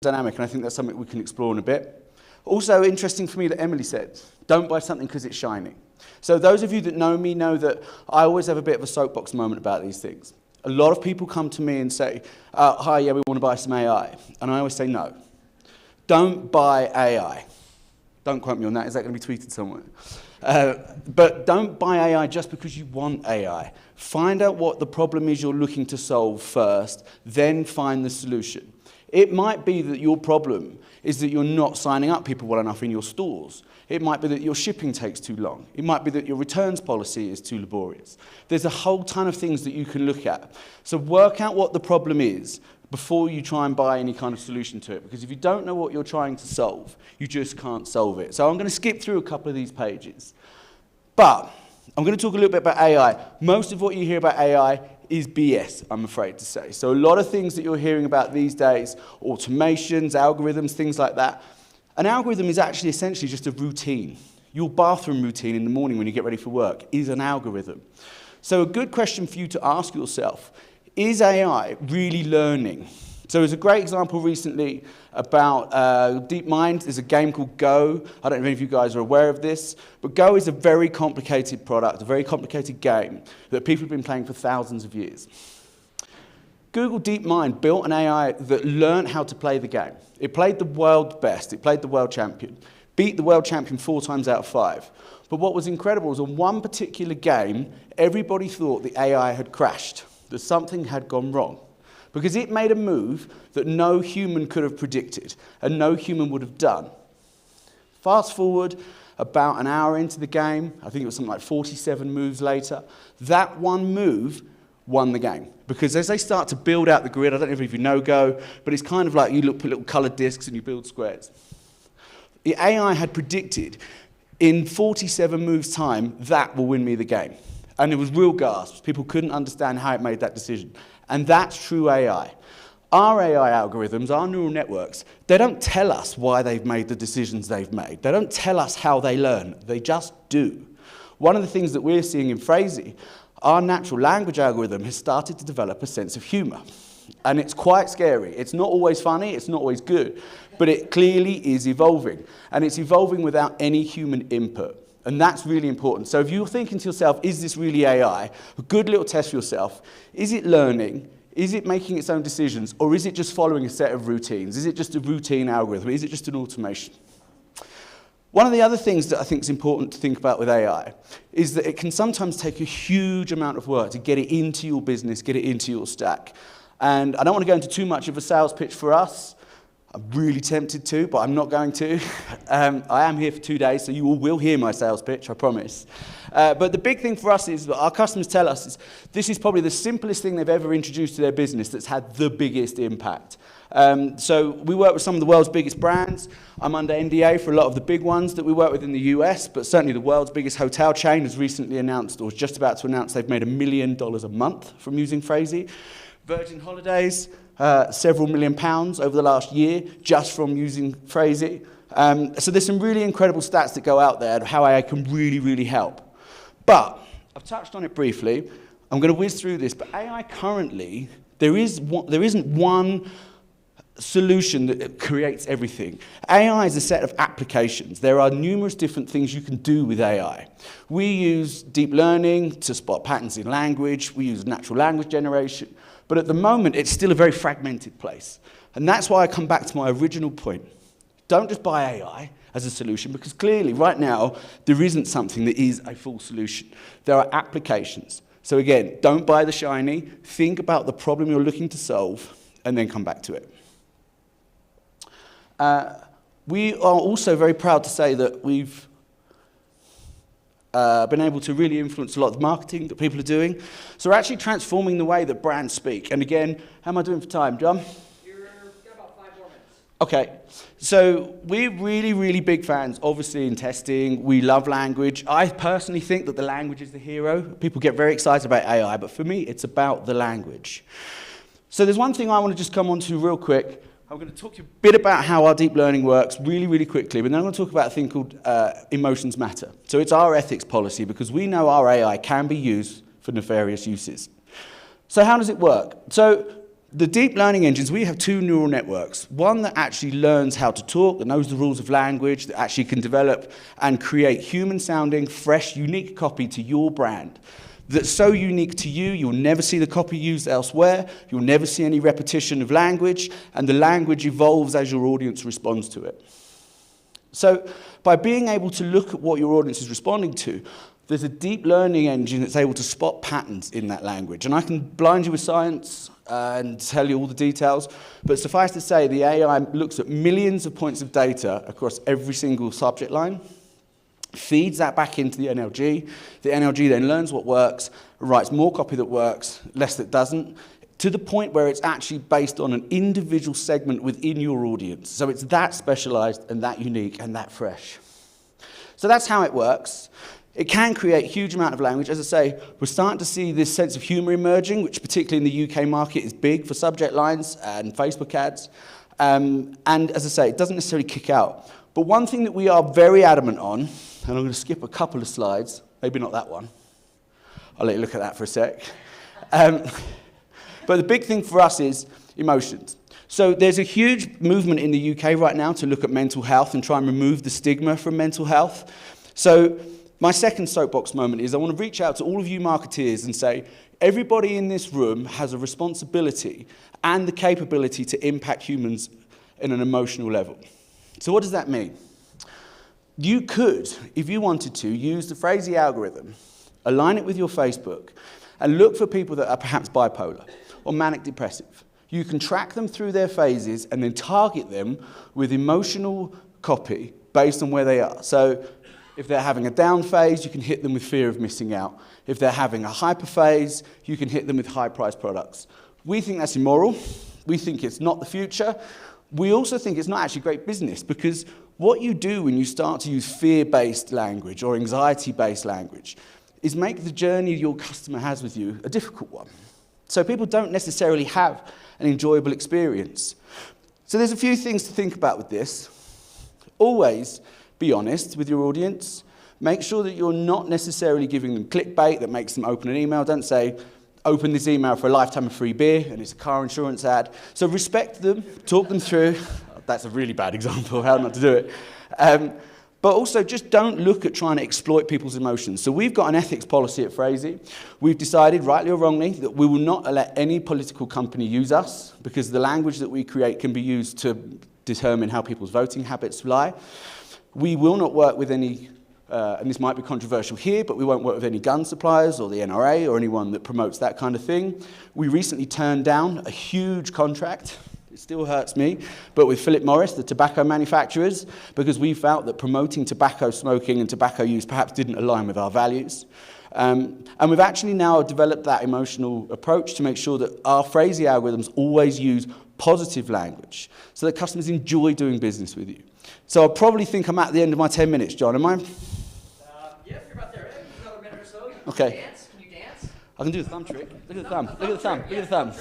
dynamic, and I think that's something we can explore in a bit. Also interesting for me that Emily said, don't buy something because it's shiny. So those of you that know me know that I always have a bit of a soapbox moment about these things. A lot of people come to me and say, hi, yeah, we want to buy some AI. And I always say, no, don't buy AI. Don't quote me on that. Is that going to be tweeted somewhere? But don't buy AI just because you want AI. Find out what the problem is you're looking to solve first, then find the solution. It might be that your problem is that you're not signing up people well enough in your stores. It might be that your shipping takes too long. It might be that your returns policy is too laborious. There's a whole ton of things that you can look at. So work out what the problem is before you try and buy any kind of solution to it. Because if you don't know what you're trying to solve, you just can't solve it. So I'm going to skip through a couple of these pages. But I'm going to talk a little bit about AI. Most of what you hear about AI is BS, I'm afraid to say. So a lot of things that you're hearing about these days, automations, algorithms, things like that. An algorithm is actually essentially just a routine. Your bathroom routine in the morning when you get ready for work is an algorithm. So a good question for you to ask yourself, is AI really learning? So there's a great example recently about DeepMind. There's a game called Go. I don't know if any of you guys are aware of this, but Go is a very complicated product, a very complicated game that people have been playing for thousands of years. Google DeepMind built an AI that learned how to play the game. It played the world best. It played the world champion. Beat the world champion 4 times out of 5. But what was incredible was on one particular game, everybody thought the AI had crashed, that something had gone wrong. Because it made a move that no human could have predicted and no human would have done. Fast forward about an hour into the game, I think it was something like 47 moves later, that one move won the game. Because as they start to build out the grid, I don't know if you know Go, but it's kind of like you put little coloured discs and you build squares. The AI had predicted in 47 moves time, that will win me the game. And there was real gasps. People couldn't understand how it made that decision. And that's true AI. Our AI algorithms, our neural networks, they don't tell us why they've made the decisions they've made. They don't tell us how they learn. They just do. One of the things that we're seeing in Phrasee, our natural language algorithm has started to develop a sense of humour. And it's quite scary. It's not always funny, it's not always good, but it clearly is evolving. And it's evolving without any human input. And that's really important. So if you're thinking to yourself, is this really AI? A good little test for yourself. Is it learning? Is it making its own decisions? Or is it just following a set of routines? Is it just a routine algorithm? Is it just an automation? One of the other things that I think is important to think about with AI is that it can sometimes take a huge amount of work to get it into your business, get it into your stack. And I don't want to go into too much of a sales pitch for us. I'm really tempted to, but I'm not going to. I am here for 2 days, so you all will hear my sales pitch, I promise. But the big thing for us is that our customers tell us is this is probably the simplest thing they've ever introduced to their business that's had the biggest impact. So we work with some of the world's biggest brands. I'm under NDA for a lot of the big ones that we work with in the US, but certainly the world's biggest hotel chain has recently announced, or is just about to announce, they've made $1 million a month from using Phrasee. Virgin Holidays, several £1 million over the last year just from using Phrasee. So there's some really incredible stats that go out there of how AI can really, really help. But I've touched on it briefly. I'm going to whiz through this. But AI currently, there isn't one solution that creates everything. AI is a set of applications. There are numerous different things you can do with AI. We use deep learning to spot patterns in language. We use natural language generation. But at the moment, it's still a very fragmented place. And that's why I come back to my original point. Don't just buy AI as a solution, because clearly, right now, there isn't something that is a full solution. There are applications. So again, don't buy the shiny. Think about the problem you're looking to solve, and then come back to it. We are also very proud to say that we've been able to really influence a lot of the marketing that people are doing. So we're actually transforming the way that brands speak. And again, how am I doing for time, John? You've got about 5 more minutes. Okay. So we're really, really big fans, obviously, in testing. We love language. I personally think that the language is the hero. People get very excited about AI, but for me, it's about the language. So there's one thing I want to just come on to real quick. I'm going to talk to you a bit about how our deep learning works really, really quickly, but then I'm going to talk about a thing called emotions matter. So it's our ethics policy, because we know our AI can be used for nefarious uses. So how does it work? So The deep learning engines, we have two neural networks. One that actually learns how to talk, that knows the rules of language, that actually can develop and create human-sounding, fresh, unique copy to your brand. That's so unique to you, you'll never see the copy used elsewhere, you'll never see any repetition of language, and the language evolves as your audience responds to it. So by being able to look at what your audience is responding to, there's a deep learning engine that's able to spot patterns in that language. And I can blind you with science and tell you all the details, but suffice to say, the AI looks at millions of points of data across every single subject line, feeds that back into the NLG. The NLG then learns what works, writes more copy that works, less that doesn't, to the point where it's actually based on an individual segment within your audience. So it's that specialized and that unique and that fresh. So that's how it works. It can create a huge amount of language. As I say, we're starting to see this sense of humor emerging, which particularly in the UK market is big for subject lines and Facebook ads. And as I say, it doesn't necessarily kick out. But one thing that we are very adamant on, and I'm going to skip a couple of slides, maybe not that one. I'll let you look at that for a sec. But the big thing for us is emotions. So there's a huge movement in the UK right now to look at mental health and try and remove the stigma from mental health. So my second soapbox moment is I want to reach out to all of you marketeers and say, everybody in this room has a responsibility and the capability to impact humans in an emotional level. So what does that mean? You could, if you wanted to, use the Phrasee algorithm, align it with your Facebook, and look for people that are perhaps bipolar or manic depressive. You can track them through their phases and then target them with emotional copy based on where they are. So if they're having a down phase, you can hit them with fear of missing out. If they're having a hyper phase, you can hit them with high-priced products. We think that's immoral. We think it's not the future. We also think it's not actually great business, because what you do when you start to use fear-based language or anxiety-based language is make the journey your customer has with you a difficult one. So people don't necessarily have an enjoyable experience. So there's a few things to think about with this. Always be honest with your audience. Make sure that you're not necessarily giving them clickbait that makes them open an email. Don't say, open this email for a lifetime of free beer, and it's a car insurance ad. So respect them, talk them through. That's a really bad example of how not to do it. But also just don't look at trying to exploit people's emotions. So we've got an ethics policy at Phrasee. We've decided, rightly or wrongly, that we will not let any political company use us, because the language that we create can be used to determine how people's voting habits lie. We will not work with any, and this might be controversial here, but we won't work with any gun suppliers or the NRA or anyone that promotes that kind of thing. We recently turned down a huge contract, it still hurts me, but with Philip Morris, the tobacco manufacturers, because we felt that promoting tobacco smoking and tobacco use perhaps didn't align with our values. And we've actually now developed that emotional approach to make sure that our Phrasee algorithms always use positive language so that customers enjoy doing business with you. So I probably think I'm at the end of my 10 minutes, John, am I? Yes, you're about there. Another minute or so. Okay. Dance? Can you dance? I can do the thumb trick. Look at the thumb. Look at the thumb. Look at the thumb.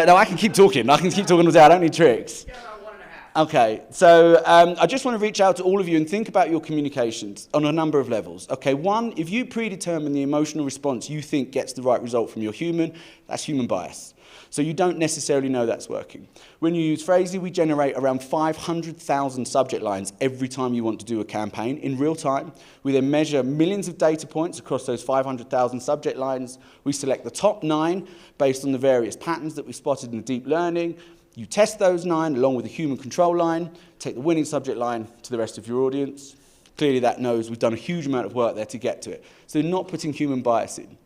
No, I can keep talking. I can keep talking all day. I don't need tricks. Yeah, about 1.5. Okay, so I just want to reach out to all of you and think about your communications on a number of levels. Okay, one, if you predetermine the emotional response you think gets the right result from your human, that's human bias. So you don't necessarily know that's working. When you use Phrasee, we generate around 500,000 subject lines every time you want to do a campaign in real time. We then measure millions of data points across those 500,000 subject lines. We select the top 9 based on the various patterns that we spotted in the deep learning. You test those 9 along with a human control line, take the winning subject line to the rest of your audience. Clearly that knows we've done a huge amount of work there to get to it. So you're not putting human bias in.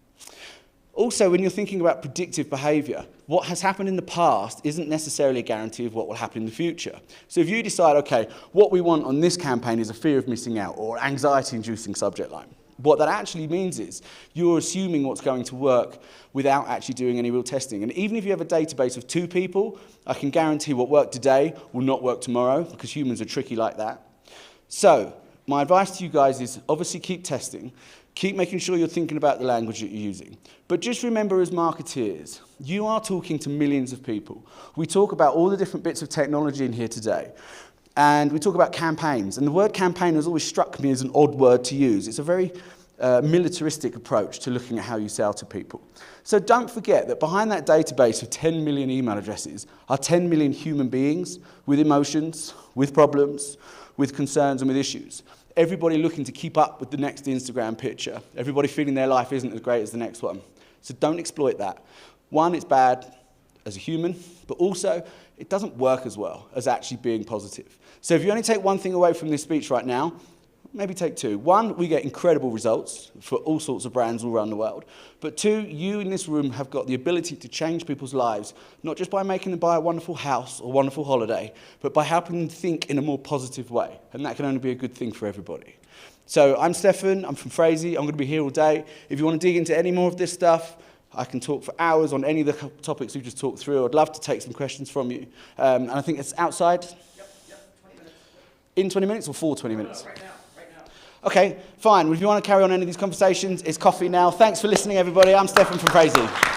Also, when you're thinking about predictive behavior, what has happened in the past isn't necessarily a guarantee of what will happen in the future. So if you decide, okay, what we want on this campaign is a fear of missing out or anxiety-inducing subject line, what that actually means is you're assuming what's going to work without actually doing any real testing. And even if you have a database of 2 people, I can guarantee what worked today will not work tomorrow, because humans are tricky like that. So my advice to you guys is obviously keep testing. Keep making sure you're thinking about the language that you're using. But just remember, as marketeers, you are talking to millions of people. We talk about all the different bits of technology in here today. And we talk about campaigns. And the word campaign has always struck me as an odd word to use. It's a very militaristic approach to looking at how you sell to people. So don't forget that behind that database of 10 million email addresses are 10 million human beings with emotions, with problems, with concerns and with issues. Everybody looking to keep up with the next Instagram picture. Everybody feeling their life isn't as great as the next one. So don't exploit that. One, it's bad as a human, but also it doesn't work as well as actually being positive. So if you only take one thing away from this speech right now, maybe take two. One, we get incredible results for all sorts of brands all around the world. But two, you in this room have got the ability to change people's lives, not just by making them buy a wonderful house or wonderful holiday, but by helping them think in a more positive way. And that can only be a good thing for everybody. So I'm Stefan, I'm from Phrasee, I'm going to be here all day. If you want to dig into any more of this stuff, I can talk for hours on any of the topics we've just talked through. I'd love to take some questions from you. And I think it's outside. Yep, 20 minutes. In 20 minutes or for 20 minutes? Right now. Okay, fine. Well, if you want to carry on any of these conversations, it's coffee now. Thanks for listening, everybody. I'm Stefan from Phrasee.